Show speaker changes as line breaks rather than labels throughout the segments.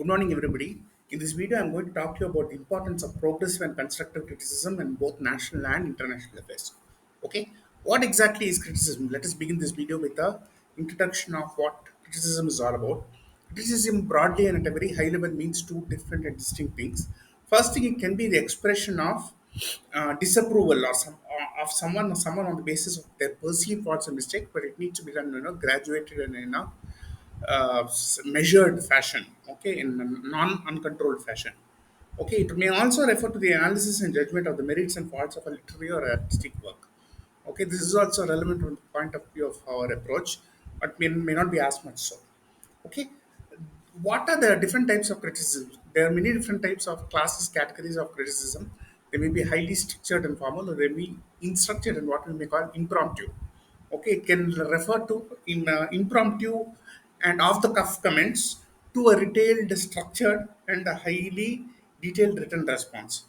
Good morning, everybody. In this video, I'm going to talk to you about the importance of progressive and constructive criticism in both national and international affairs. Okay, what exactly is criticism? Let us begin this video with a introduction of what criticism is all about. Criticism, broadly and at a very high level, means two different and distinct things. First thing, it can be the expression of disapproval or of someone on the basis of their perceived faults and mistake, but it needs to be done, graduated and measured fashion, okay, in a non-uncontrolled fashion. Okay, it may also refer to the analysis and judgment of the merits and faults of a literary or artistic work. Okay, this is also relevant from the point of view of our approach, but may not be as much so. Okay, what are the different types of criticism? There are many different types of classes, categories of criticism. They may be highly structured and formal, or they may be unstructured and what we may call impromptu. Okay, it can refer to impromptu and off-the-cuff comments to a detailed, structured, and a highly detailed written response.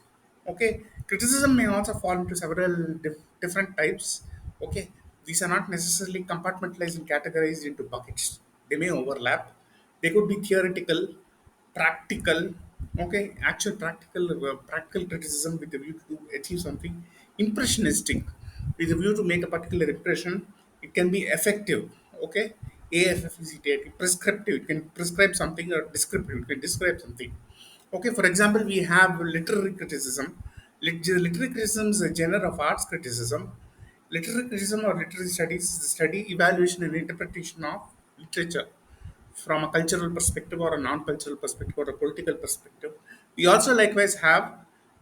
Okay, criticism may also fall into several different types. Okay, these are not necessarily compartmentalized and categorized into buckets. They may overlap. They could be theoretical, practical, okay, actual practical criticism with a view to achieve something, impressionistic with a view to make a particular impression. It can be effective, okay, AFFECT, prescriptive, it can prescribe something, or descriptive, it can describe something. Okay, for example, we have literary criticism. Literary criticism is a genre of arts criticism. Literary criticism or literary studies is the study, evaluation, and interpretation of literature from a cultural perspective or a non-cultural perspective or a political perspective. We also likewise have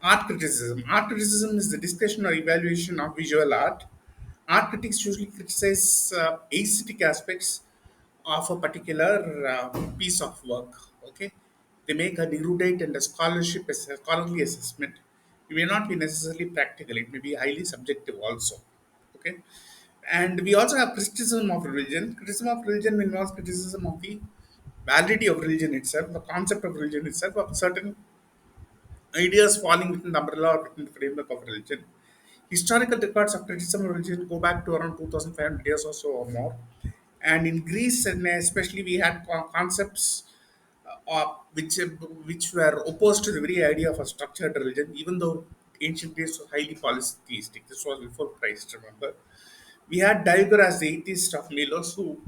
art criticism. Art criticism is the discussion or evaluation of visual art. Art critics usually criticize aesthetic aspects of a particular piece of work. Okay, they make an erudite and a scholarly assessment. It may not be necessarily practical. It may be highly subjective also. Okay, and we also have criticism of religion. Criticism of religion involves criticism of the validity of religion itself, the concept of religion itself, of certain ideas falling within the umbrella or within the framework of religion. Historical records of criticism of religion go back to around 2,500 years or so or more. And in Greece, and especially, we had concepts which were opposed to the very idea of a structured religion, even though ancient Greece was highly polytheistic. This was before Christ, remember. We had Diagoras, the atheist of Milos, who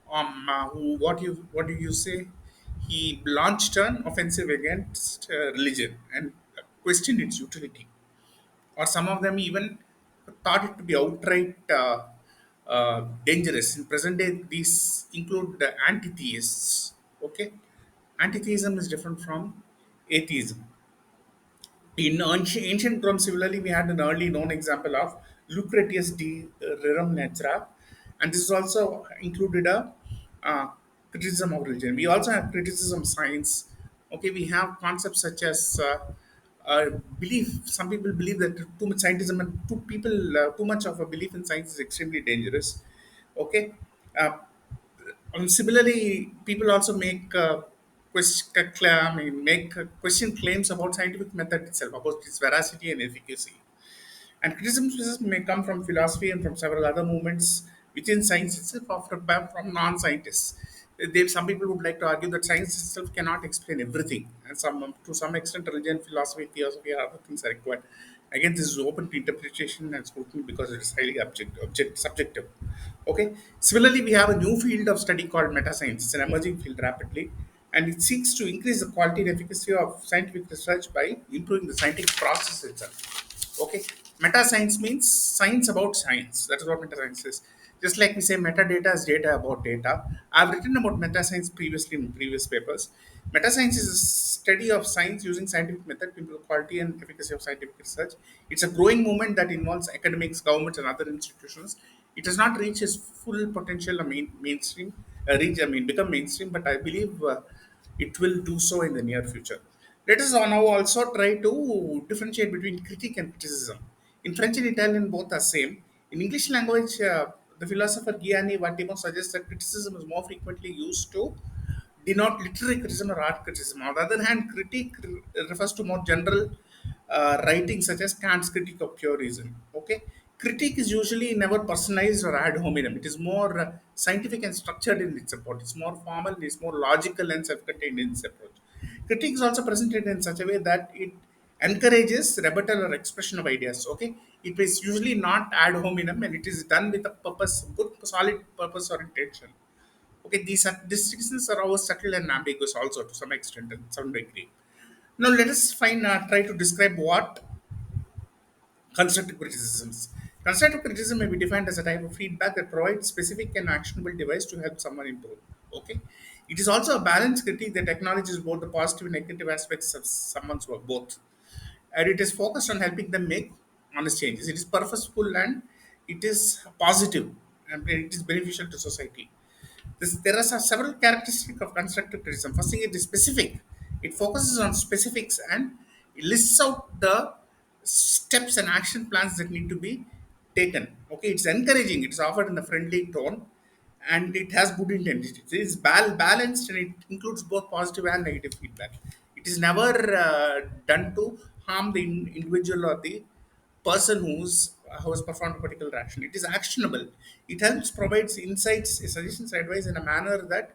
what do you say? He launched an offensive against religion and questioned its utility, or some of them even thought it to be outright dangerous. In present day, these include the anti-theists. Okay, anti-theism is different from atheism. In ancient Rome, similarly, we had an early known example of Lucretius de Rerum Natura, and this is also included a uh, criticism of religion. We also have criticism of science. Okay, we have concepts such as belief. Some people believe that too much scientism and too much of a belief in science is extremely dangerous. Okay, uh, similarly, people also make make question claims about scientific method itself, about its veracity and efficacy. And criticisms may come from philosophy and from several other movements within science itself, or from non-scientists. Some people would like to argue that science itself cannot explain everything, and to some extent, religion, philosophy, theosophy, and other things are required. Again, this is open to interpretation and scrutiny because it is highly subjective. Okay. Similarly, we have a new field of study called meta science. It's an emerging field rapidly, and it seeks to increase the quality and efficacy of scientific research by improving the scientific process itself. Okay, meta science means science about science. That is what meta science is. Just like we say metadata is data about data. I've written about meta science previously in previous papers. Meta science is a study of science using scientific method to improve quality and efficacy of scientific research. It's a growing movement that involves academics, governments, and other institutions. It has not reached its full potential, mainstream, become mainstream, but I believe it will do so in the near future. Let us now also try to differentiate between critique and criticism. In French and Italian, both are same. In English language, the philosopher Gianni Vattimo suggests that criticism is more frequently used to denote literary criticism or art criticism. On the other hand, critique refers to more general writing such as Kant's Critique of Pure Reason. Okay, critique is usually never personalized or ad hominem. It is more scientific and structured in its approach. It's more formal. It's more logical and self-contained in its approach. Critique is also presented in such a way that it encourages rebuttal or expression of ideas. Okay, it is usually not ad hominem and it is done with a purpose, good solid purpose or intention. Okay, these are distinctions are always subtle and ambiguous also to some extent and some degree. Now let us try to describe what constructive criticisms. Constructive criticism may be defined as a type of feedback that provides specific and actionable device to help someone improve. Okay. It is also a balanced critique that acknowledges both the positive and negative aspects of someone's work, both. And it is focused on helping them make honest changes. It is purposeful and it is positive and it is beneficial to society. There are several characteristics of constructive criticism. First thing, it is specific. It focuses on specifics and it lists out the steps and action plans that need to be taken. Okay, it's encouraging. It's offered in a friendly tone, and it has good intent. It is balanced and it includes both positive and negative feedback. It is never done to harm the individual or the person who has performed a particular action. It is actionable. It helps provides insights, suggestions, advice in a manner that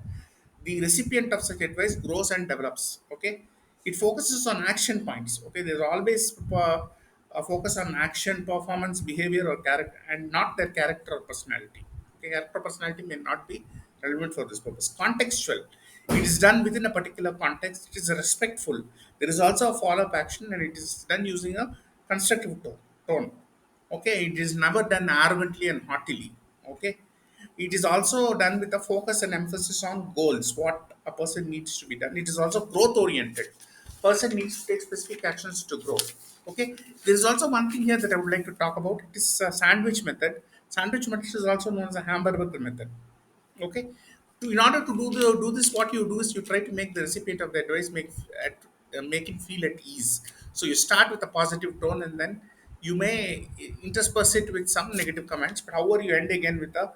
the recipient of such advice grows and develops. Okay, it focuses on action points. Okay, there's always a focus on action, performance, behavior, or character, and not their character or personality. Okay, character or personality may not be relevant for this purpose. Contextual. It is done within a particular context. It is respectful. There is also a follow-up action, and it is done using a constructive tone. Okay, it is never done arrogantly and haughtily. Okay, it is also done with a focus and emphasis on goals, what a person needs to be done. It is also growth oriented. Person needs to take specific actions to grow. Okay, there is also one thing here that I would like to talk about. It is a sandwich method. Sandwich method is also known as a hamburger method. Okay, in order to do this, what you do is you try to make the recipient of the advice make it feel at ease. So you start with a positive tone and then you may intersperse it with some negative comments, but however you end again with a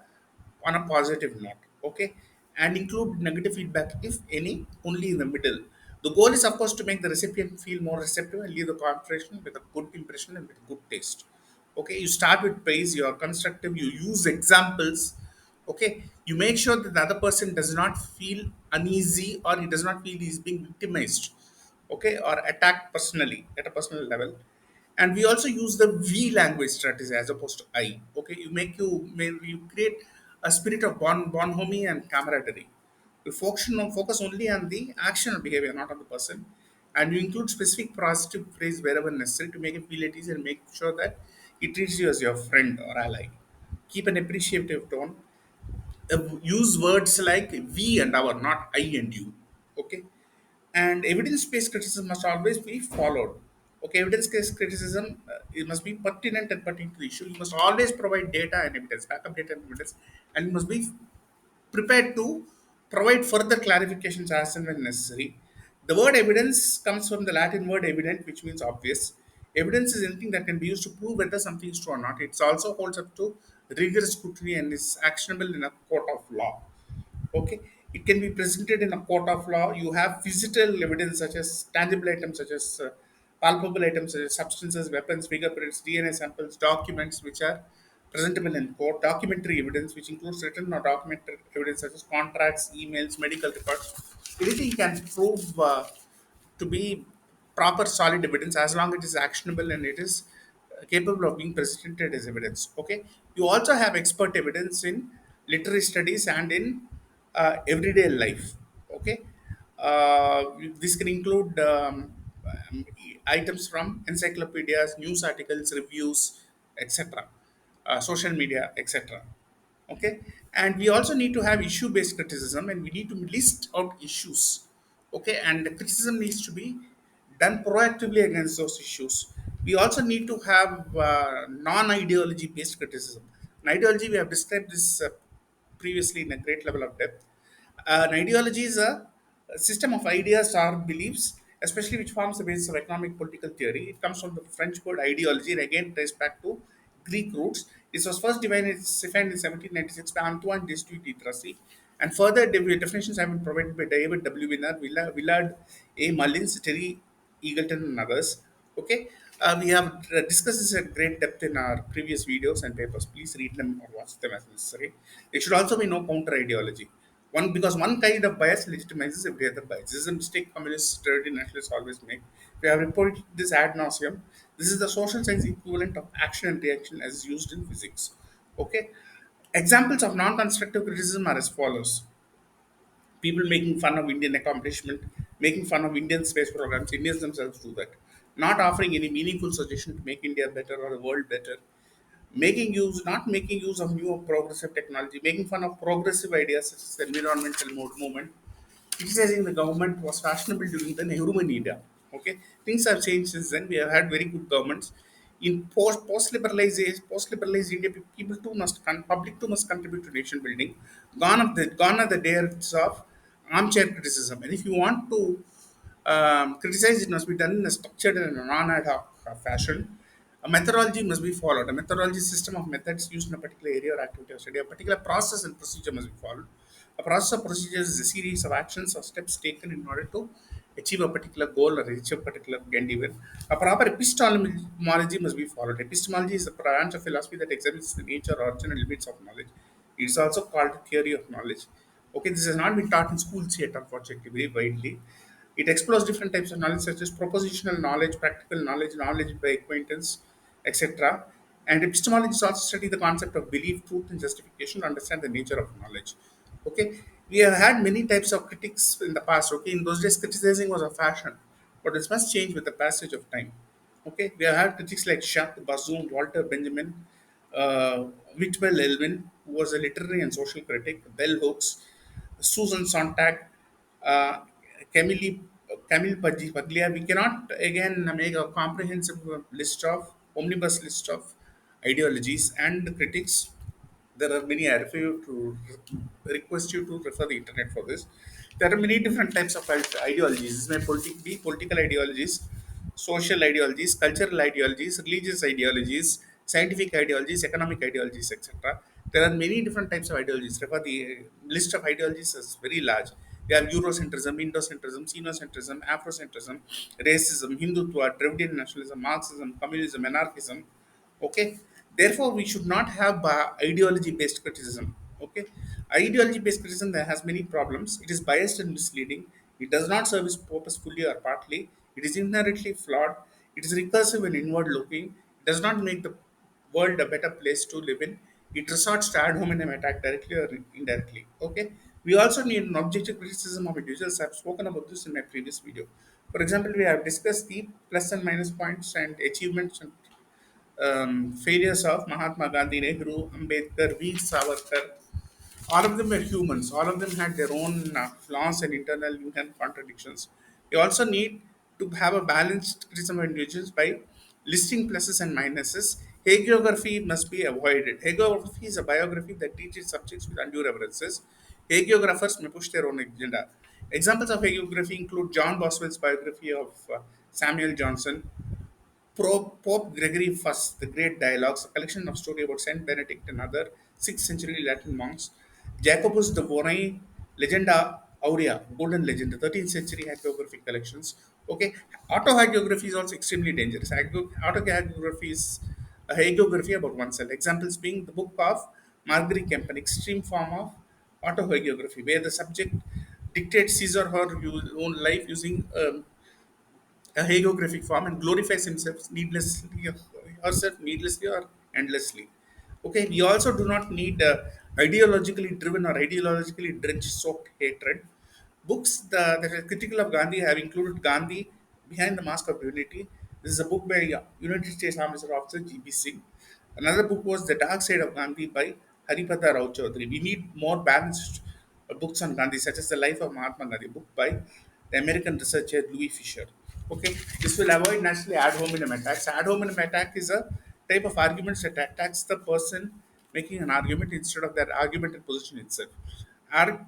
on a positive note. Okay, and include negative feedback if any only in the middle. The goal is of course to make the recipient feel more receptive and leave the conversation with a good impression and with good taste. Okay, you start with praise, you are constructive, you use examples. Okay, you make sure that the other person does not feel uneasy or he does not feel he's being victimized, okay, or attacked personally at a personal level. And we also use the we language strategy as opposed to I. Okay, you create a spirit of bonhomie and camaraderie. You focus only on the action or behavior, not on the person, and you include specific positive phrase wherever necessary to make it feel at ease and make sure that it treats you as your friend or ally. Keep an appreciative tone. Use words like we and our, not I and you. Okay, and evidence-based criticism must always be followed. Okay, evidence-based criticism, it must be pertinent and pertinent to the issue. You must always provide data and evidence, backup data and evidence, and you must be prepared to provide further clarifications as and when necessary. The word evidence comes from the Latin word evident, which means obvious. Evidence is anything that can be used to prove whether something is true or not. It also holds up to rigorous scrutiny and is actionable in a court of law. Okay, it can be presented in a court of law. You have physical evidence such as tangible items, such as palpable items, such as substances, weapons, fingerprints, DNA samples, documents which are presentable in court. Documentary evidence, which includes written or documented evidence such as contracts, emails, medical records. Anything can prove to be proper solid evidence as long as it is actionable and it is capable of being presented as evidence. Okay, you also have expert evidence in literary studies and in everyday life. Okay, this can include items from encyclopedias, news articles, reviews, etc., social media, etc. Okay, and we also need to have issue based criticism and we need to list out issues. Okay, and the criticism needs to be done proactively against those issues. We also need to have non ideology based criticism. An ideology, we have described this previously in a great level of depth. An ideology is a system of ideas or beliefs, especially which forms the basis of economic political theory. It comes from the French word ideology and again traced back to Greek roots. This was first defined in 1796 by Antoine de Saint-Exupéry, and further definitions have been provided by David W. Winner, Willard A. Mullins, Terry Eagleton, and others. Okay, we have discussed this at great depth in our previous videos and papers. Please read them or watch them as necessary. There should also be no counter ideology. One because one kind of bias legitimizes every other bias. This is a mistake communists, sturdy nationalists always make. We have reported this ad nauseum. This is the social science equivalent of action and reaction as used in physics. Okay. Examples of non-constructive criticism are as follows: people making fun of Indian accomplishment, making fun of Indian space programs. Indians themselves do that. Not offering any meaningful suggestion to make India better or the world better. Not making use of new or progressive technology, making fun of progressive ideas such as the environmental movement. Criticizing the government was fashionable during the Nehruvian era. Okay, things have changed since then. We have had very good governments. In post liberalized India, people too public too must contribute to nation building. Gone are the days of armchair criticism. And if you want to criticize, it must be done in a structured and a non-ad hoc fashion. A methodology must be followed. A methodology system of methods used in a particular area or activity or study. A particular process and procedure must be followed. A process of procedures is a series of actions or steps taken in order to achieve a particular goal or reach a particular endeavor. A proper epistemology must be followed. Epistemology is a branch of philosophy that examines the nature, origin, and limits of knowledge. It is also called theory of knowledge. Okay, this has not been taught in schools yet, unfortunately, very widely. It explores different types of knowledge, such as propositional knowledge, practical knowledge, knowledge by acquaintance, etc. And epistemology also study the concept of belief, truth, and justification to understand the nature of knowledge. Okay, we have had many types of critics in the past. Okay, in those days, criticizing was a fashion, but this must change with the passage of time. Okay, we have had critics like Jacques Bassoon, Walter Benjamin, Whitwell Elvin, who was a literary and social critic, Bell Hooks, Susan Sontag, uh, Camille, Paglia. We cannot again make a comprehensive list of omnibus list of ideologies and critics. There are many. I refer you to request you to refer the internet for this. There are many different types of ideologies. This may be political ideologies, social ideologies, cultural ideologies, religious ideologies, scientific ideologies, economic ideologies, etc. There are many different types of ideologies. Refer the list of ideologies is very large. We have Eurocentrism, Indocentrism, Xenocentrism, Afrocentrism, racism, Hindutva, Dravidian nationalism, Marxism, communism, anarchism. Okay, therefore we should not have ideology based criticism. Okay, ideology based criticism that has many problems. It is biased and misleading. It does not serve its purpose fully or partly. It is inherently flawed. It is recursive and inward looking. It does not make the world a better place to live in. It resorts to ad hominem attack directly or indirectly. Okay, we also need an objective criticism of individuals. I've spoken about this in my previous video. For example, we have discussed the plus and minus points and achievements and failures of Mahatma Gandhi, Nehru, Ambedkar, Veer Savarkar. All of them were humans. All of them had their own flaws and internal inherent contradictions. You also need to have a balanced criticism of individuals by listing pluses and minuses. Hagiography must be avoided. Hagiography is a biography that teaches subjects with undue references. Hagiographers may push their own agenda. Examples of hagiography include John Boswell's biography of Samuel Johnson, Pope Gregory I, the Great Dialogues, a collection of stories about Saint Benedict and other 6th century Latin monks. Jacobus de Bonae, Legenda Aurea, Golden Legend, the 13th century hagiographic collections. Okay, autohagiography is also extremely dangerous. Autohagiography is a hagiography about oneself. Examples being the book of Margery Kemp, an extreme form of autohagiography, where the subject dictates his or her own life using a hagiographic form and glorifies himself needlessly, herself needlessly or endlessly. Okay, we also do not need ideologically driven or ideologically drenched soaked hatred. Books that are critical of Gandhi have included Gandhi Behind the Mask of Unity. This is a book by United States Army Reserve Officer G.B. Singh. Another book was The Dark Side of Gandhi by Haripada Rao Chaudhary. We need more balanced books on Gandhi, such as The Life of Mahatma Gandhi, book by the American researcher Louis Fisher. Okay, this will avoid naturally ad hominem attacks. Ad hominem attack is a type of arguments that attacks the person making an argument instead of their argumental position itself. Ar-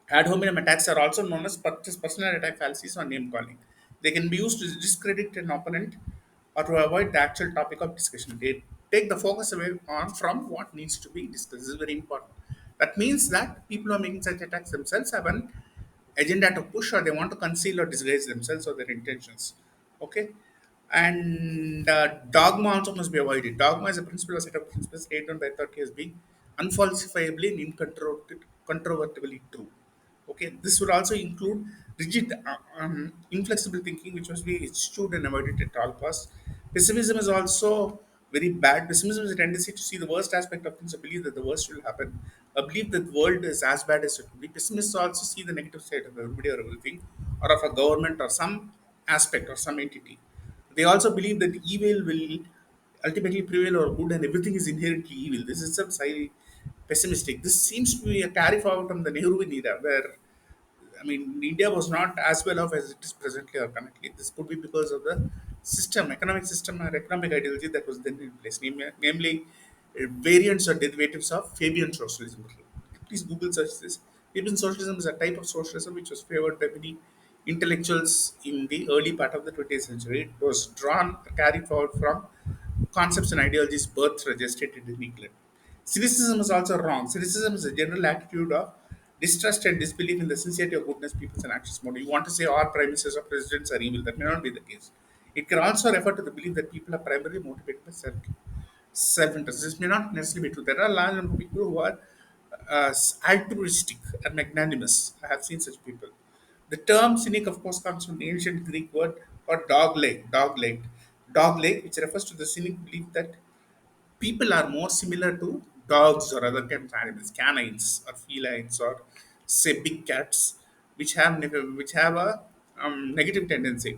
Ad hominem attacks are also known as personal attack fallacies or name calling. They can be used to discredit an opponent or to avoid the actual topic of discussion. They take the focus away from what needs to be discussed. This is very important. That means that people who are making such attacks themselves have an agenda to push, or they want to conceal or disguise themselves or their intentions. Okay, and dogma also must be avoided. Dogma is a principle or set of principles laid down by authority as being unfalsifiably and incontrovertible. controvertibly true. Okay, this would also include rigid, inflexible thinking, which must be eschewed and avoided at all costs. Pessimism is also very bad. Pessimism is a tendency to see the worst aspect of things, a belief that the worst will happen, a belief that the world is as bad as it could be. Pessimists also see the negative side of everybody or everything, or of a government or some aspect or some entity. They also believe that evil will ultimately prevail or good and everything is inherently evil. This is some side pessimistic. This seems to be a carry forward from the Nehruvian era, where I mean, India was not as well off as it is presently or currently. This could be because of the system, economic system, or economic ideology that was then in place, namely variants or derivatives of Fabian socialism. Please Google search this. Fabian socialism is a type of socialism which was favored by many intellectuals in the early part of the 20th century. It was drawn, carried forward from concepts and ideologies birthed or gestated in England. Cynicism is also wrong. Cynicism is a general attitude of distrust and disbelief in the sincerity of goodness, peoples, and actions. Model. You want to say all prime ministers or presidents are evil. That may not be the case. It can also refer to the belief that people are primarily motivated by self-interest. This may not necessarily be true. There are a large number of people who are altruistic and magnanimous. I have seen such people. The term cynic, of course, comes from the ancient Greek word or dog-leg, which refers to the cynic belief that people are more similar to dogs or other kinds of animals, canines or felines or say big cats, which have a negative tendency,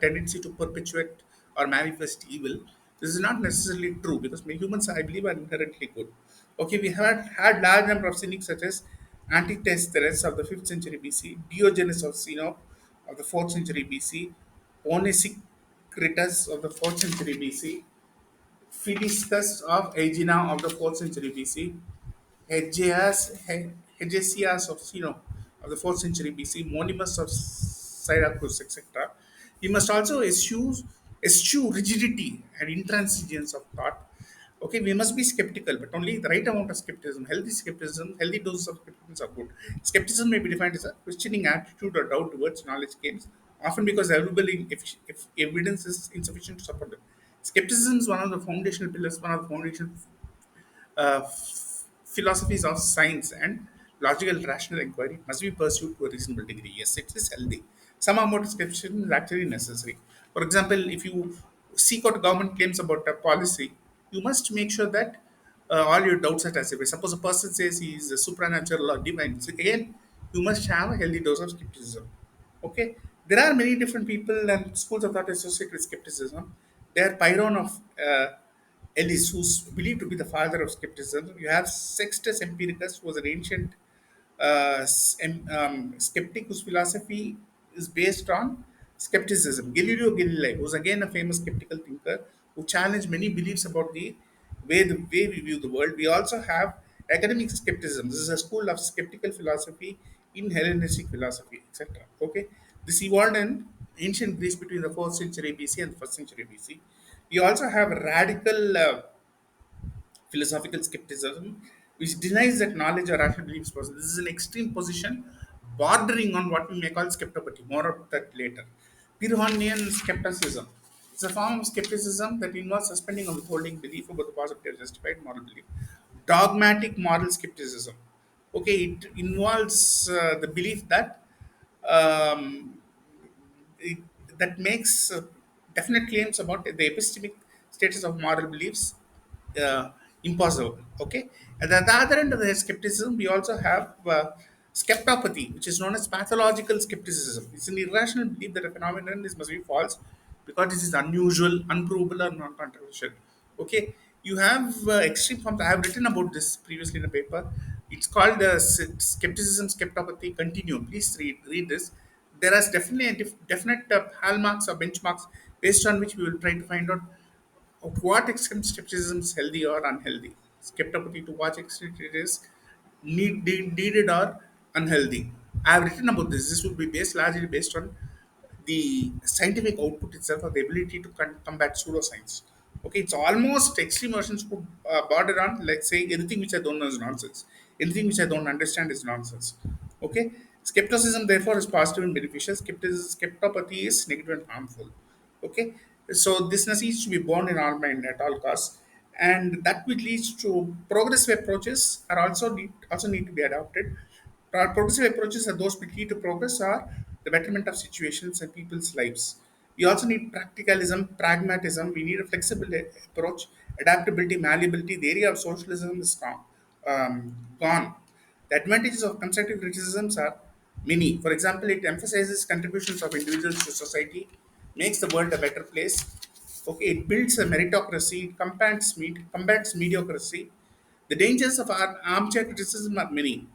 tendency to perpetuate or manifest evil. This is not necessarily true because humans, I believe, are inherently good. Okay, we have had large number of cynics such as Antisthenes of the 5th century BC, Diogenes of Sinope of the 4th century BC, Onesicritus of the 4th century BC, Philiscus of Aegina of the 4th century BC, Hegesias of of the 4th century BC, Monimus of Syracuse, etc. We must also eschew rigidity and intransigence of thought. Okay, we must be skeptical, but only the right amount of skepticism, healthy doses of skepticism are good. Skepticism may be defined as a questioning attitude or doubt towards knowledge claims, often because available if evidence is insufficient to support them. Skepticism is one of the foundational pillars, one of the foundational philosophies of science, and logical rational inquiry must be pursued to a reasonable degree. Yes, it is healthy. Some amount of skepticism is actually necessary. For example, if you seek out government claims about a policy, you must make sure that all your doubts are tested. Suppose a person says he is a supernatural or divine. So again, you must have a healthy dose of skepticism. Okay, there are many different people and schools of thought associated with skepticism. There, Pyrrhon of Ellis, who's believed to be the father of skepticism. You have Sextus Empiricus, who was an ancient skeptic whose philosophy is based on skepticism. Galileo Galilei was again a famous skeptical thinker who challenged many beliefs about the way we view the world. We also have academic skepticism. This is a school of skeptical philosophy in Hellenistic philosophy, etc. Okay, this evolved in ancient Greece between the 4th century BC and the 1st century BC. We also have radical philosophical skepticism, which denies that knowledge or rational belief is possible. This is an extreme position bordering on what we may call skeptopathy. More of that later. Pyrrhonian skepticism. It's a form of skepticism that involves suspending or withholding belief about the possibility of justified moral belief. Dogmatic moral skepticism. Okay, it involves the belief that um, it, that makes definite claims about the epistemic status of moral beliefs impossible. Okay, and at the other end of the skepticism, we also have skeptopathy, which is known as pathological skepticism. It's an irrational belief that a phenomenon is must be false because this is unusual, unprovable, or non-controversial. Okay, you have extreme forms. I have written about this previously in a paper. It's called skepticism, skeptopathy continuum. Please read this. There is definitely definite hallmarks or benchmarks based on which we will try to find out to what extent skepticism is healthy or unhealthy. Skeptopathy, to what extent it is needed or unhealthy. I have written about this. This would be largely based on the scientific output itself or the ability to combat pseudoscience. Okay, it's almost extreme versions could border on like saying anything which I don't know is nonsense. Anything which I don't understand is nonsense. Okay, skepticism therefore is positive and beneficial. Skeptopathy is negative and harmful. Okay, so this needs to be born in our mind at all costs, and that will lead to progressive approaches are also need to be adopted. Progressive approaches are those key to progress are the betterment of situations and people's lives. We also need practicalism, pragmatism. We need a flexible approach, adaptability, malleability. The area of socialism is gone. The advantages of constructive criticisms are many. For example, it emphasizes contributions of individuals to society, makes the world a better place. Okay, it builds a meritocracy, it combats mediocrity. The dangers of our armchair criticism are many.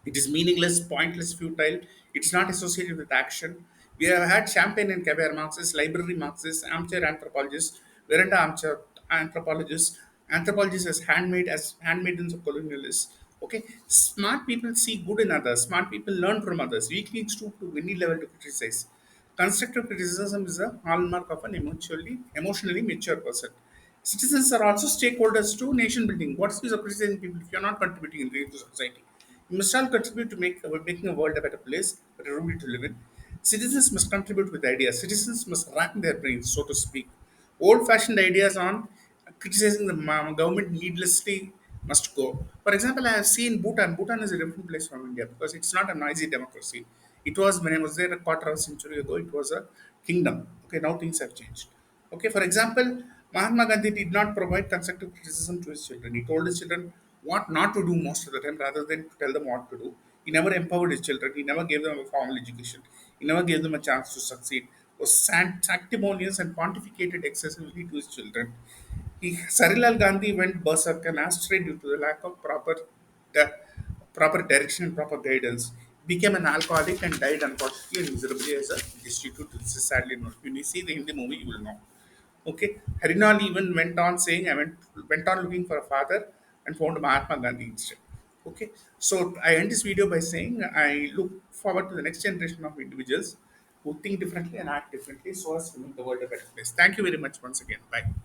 It is meaningless, pointless, futile. It's not associated with action. We have had champagne and caviar Marxists, library Marxists, armchair anthropologists, veranda armchair anthropologists, anthropologists as handmaidens of colonialists. Okay, smart people see good in others. Smart people learn from others. Weak need stoop to any level to criticize. Constructive criticism is a hallmark of an emotionally mature person. Citizens are also stakeholders to nation building. What's the use of criticizing people if you're not contributing anything to society? You must all contribute to making a world a better place, better room to live in. Citizens must contribute with ideas. Citizens must rack their brains, so to speak. Old-fashioned ideas on criticizing the government needlessly must go. For example, I have seen Bhutan. Bhutan is a different place from India because it's not a noisy democracy. It was when I was there a quarter of a century ago. It was a kingdom. Okay, now things have changed. Okay, for example, Mahatma Gandhi did not provide constructive criticism to his children. He told his children what not to do most of the time rather than to tell them what to do. He never empowered his children. He never gave them a formal education. He never gave them a chance to succeed. Was sanctimonious and pontificated excessively to his children. Sarilal Gandhi went berserk and astray due to the lack of di- proper direction and proper guidance. Became an alcoholic and died unfortunately and miserably as a destitute. This is sadly not. When you see the Hindi movie, you will know. Okay, Harinal even went on saying, went on looking for a father and found Mahatma Gandhi instead. Okay, so I end this video by saying I look forward to the next generation of individuals who think differently and act differently so as to make the world a better place. Thank you very much once again. Bye.